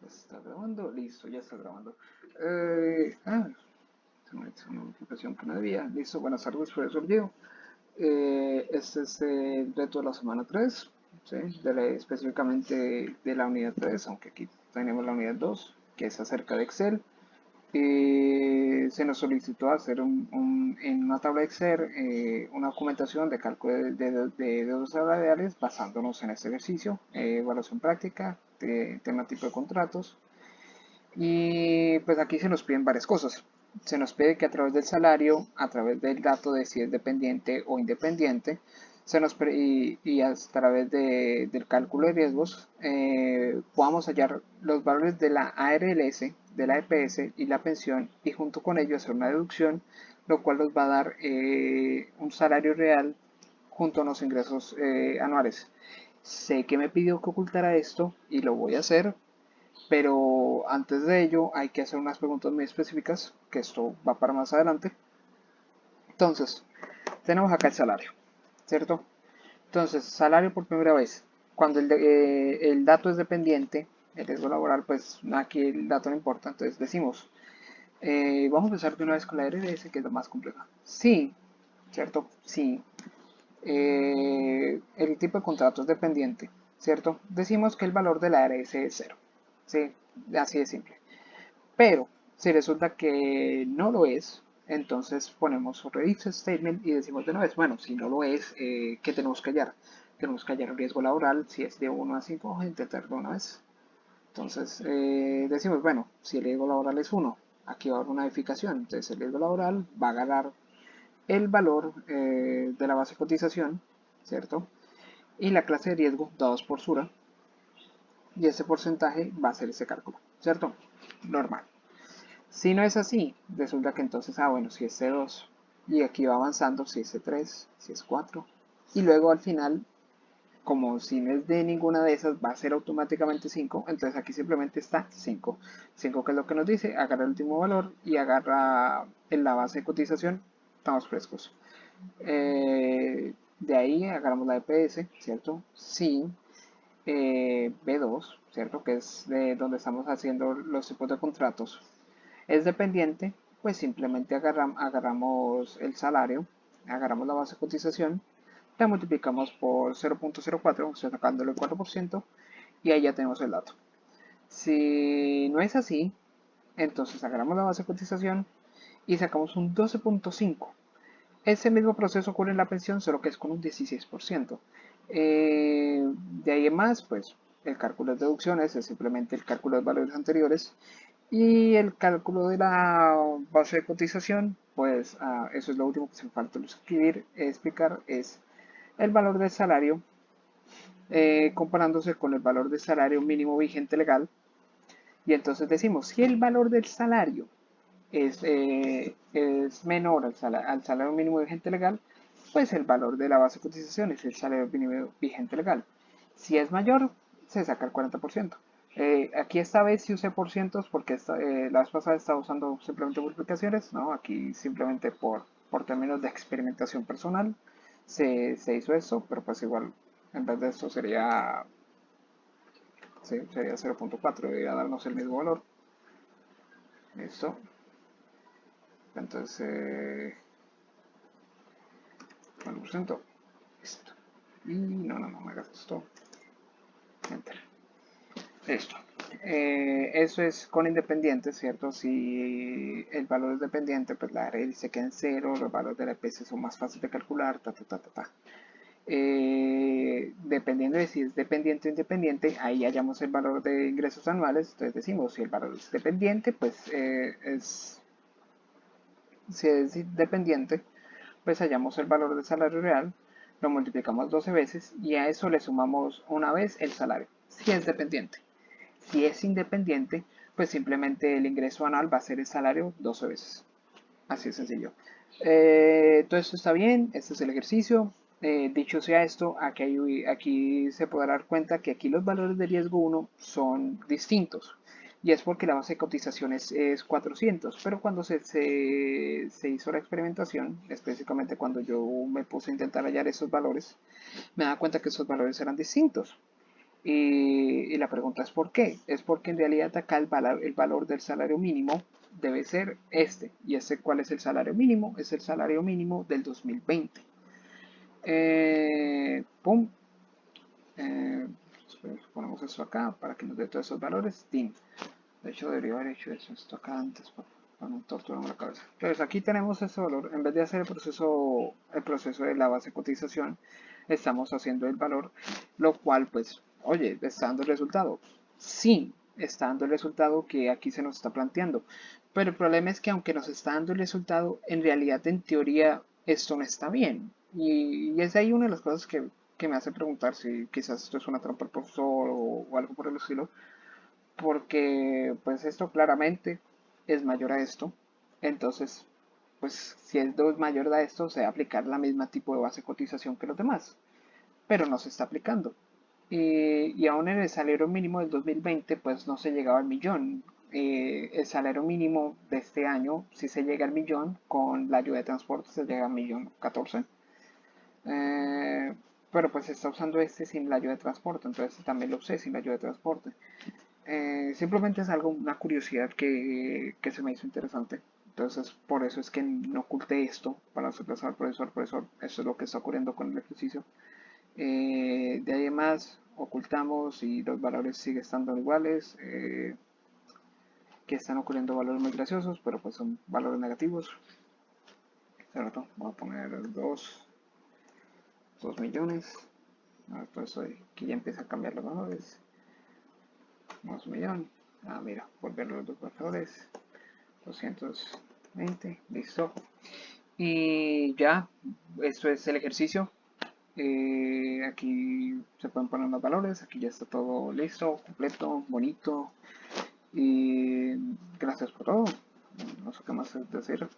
Está grabando, listo, ya está grabando. Se me hizo una notificación que no debía. Listo, buenas tardes, profesor Diego. Este es el reto de la semana 3, ¿sí? Específicamente de la unidad 3, aunque aquí tenemos la unidad 2, que es acerca de Excel. Se nos solicitó hacer en una tabla Excel una documentación de cálculo de deudas salariales basándonos en este ejercicio, evaluación práctica, tema tipo de contratos. Y pues aquí se nos piden varias cosas. Se nos pide que a través del salario, a través del dato de si es dependiente o independiente, y a través del cálculo de riesgos, podamos hallar los valores de la ARLS, de la EPS y la pensión, y junto con ello hacer una deducción, lo cual nos va a dar un salario real junto a los ingresos anuales. Sé que me pidió que ocultara esto y lo voy a hacer, pero antes de ello hay que hacer unas preguntas muy específicas, que esto va para más adelante. Entonces, tenemos acá el salario, ¿cierto? Entonces, salario por primera vez. Cuando el dato es dependiente, el riesgo laboral, pues aquí el dato no importa. Entonces decimos, vamos a empezar de una vez con la RDS, que es lo más compleja. Sí, ¿cierto? Sí. El tipo de contrato es dependiente, ¿cierto? Decimos que el valor de la RS es cero. Sí, así de simple. Pero si resulta que no lo es, entonces ponemos otro if statement y decimos de una vez, bueno, si no lo es, ¿qué tenemos que hallar? Tenemos que hallar el riesgo laboral, si es de 1 a 5, vamos a intentar de una vez. Entonces decimos, bueno, si el riesgo laboral es 1, aquí va a haber una edificación, entonces el riesgo laboral va a ganar el valor de la base de cotización, ¿cierto? Y la clase de riesgo dados por Sura, y ese porcentaje va a ser ese cálculo, ¿cierto? Normal. Si no es así, resulta que entonces, bueno, si es C2 y aquí va avanzando, si es C3, si es 4, y luego al final, como si no es de ninguna de esas, va a ser automáticamente 5, entonces aquí simplemente está 5. 5 que es lo que nos dice, agarra el último valor y agarra en la base de cotización, estamos frescos. De ahí agarramos la EPS, ¿cierto? Sí, B2, ¿cierto? Que es de donde estamos haciendo los tipos de contratos. Es dependiente, pues simplemente agarramos el salario, agarramos la base de cotización, la multiplicamos por 0.04, o sea, sacándole el 4%, y ahí ya tenemos el dato. Si no es así, entonces agarramos la base de cotización y sacamos un 12.5. Ese mismo proceso ocurre en la pensión, solo que es con un 16%. De ahí en más, pues el cálculo de deducciones es simplemente el cálculo de valores anteriores y el cálculo de la base de cotización, pues eso es lo último que se me falta escribir, explicar, es el valor del salario comparándose con el valor del salario mínimo vigente legal. Y entonces decimos, si el valor del salario es menor al salario mínimo vigente legal, pues el valor de la base de cotización es el salario mínimo vigente legal. Si es mayor, se saca el 40%. Aquí esta vez sí usé por cientos porque la vez pasada estaba usando simplemente multiplicaciones, ¿no? Aquí simplemente por términos de experimentación personal se hizo eso, pero pues igual en vez de esto sería, sí, sería 0.4, debería darnos el mismo valor. Listo. Entonces, 1%. Listo. Y no me hagas esto. Enter. Listo. Eso es con independientes, ¿cierto? Si el valor es dependiente, pues la ARL se queda en cero, los valores de la EPS son más fáciles de calcular, dependiendo de si es dependiente o independiente, ahí hallamos el valor de ingresos anuales. Entonces decimos, si el valor es dependiente, pues si es dependiente, pues hallamos el valor del salario real, lo multiplicamos 12 veces y a eso le sumamos una vez el salario, si es dependiente. Si es independiente, pues simplemente el ingreso anual va a ser el salario 12 veces. Así de sencillo. Todo esto está bien, este es el ejercicio. Dicho sea esto, aquí se podrá dar cuenta que aquí los valores de riesgo 1 son distintos. Y es porque la base de cotización es 400, pero cuando se hizo la experimentación, específicamente cuando yo me puse a intentar hallar esos valores, me da cuenta que esos valores eran distintos. Y la pregunta es ¿por qué? Es porque en realidad acá el valor del salario mínimo debe ser este. ¿Y este cuál es el salario mínimo? Es el salario mínimo del 2020. Pum. Eh, Ponemos esto acá para que nos dé todos esos valores. Tin. De hecho, debería haber hecho eso, esto acá antes para no torturarme la cabeza. Entonces, aquí tenemos ese valor. En vez de hacer el proceso de la base de cotización, estamos haciendo el valor, lo cual, pues, oye, está dando el resultado. Sí, está dando el resultado que aquí se nos está planteando. Pero el problema es que aunque nos está dando el resultado, en realidad, en teoría, esto no está bien. Y es ahí una de las cosas que me hace preguntar si quizás esto es una trampa del profesor o algo por el estilo, porque pues esto claramente es mayor a esto. Entonces, pues si el 2 mayor a esto, se va a aplicar la misma tipo de base de cotización que los demás, pero no se está aplicando. Y aún en el salario mínimo del 2020, pues no se llegaba al millón. El salario mínimo de este año, si se llega al millón, con la ayuda de transporte se llega al millón 14. Eh, pero pues se está usando este sin la ayuda de transporte, entonces también lo usé sin la ayuda de transporte. Simplemente es algo, una curiosidad que se me hizo interesante. Entonces, por eso es que no oculté esto para sorpresa al profesor. Profesor, eso es lo que está ocurriendo con el ejercicio. De ahí en más, ocultamos y los valores siguen estando iguales. Que están ocurriendo valores muy graciosos, pero pues son valores negativos. ¿Cierto? Voy a poner 2 millones. Pues aquí ya empieza a cambiar los valores. Más un millón. Mira, volver los dos valores. 220, listo. Y ya, esto es el ejercicio. Aquí se pueden poner los valores, aquí ya está todo listo, completo, bonito. Y gracias por todo. No sé qué más decir.